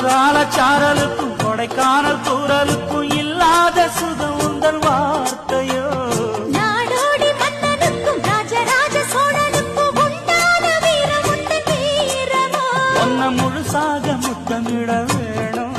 குற்றாலச்சாரலுக்கும் கொடைக்கானல் தூரலுக்கும் இல்லாத சுகம் உந்தன் வார்த்தையோ. நாடோடி மன்னனுக்கும் ராஜராஜ சோழனுக்கும் உண்டான வீரம் உந்தன் வீரமோ. ஒன்ன முழுசாக முத்தமிட வேணும்.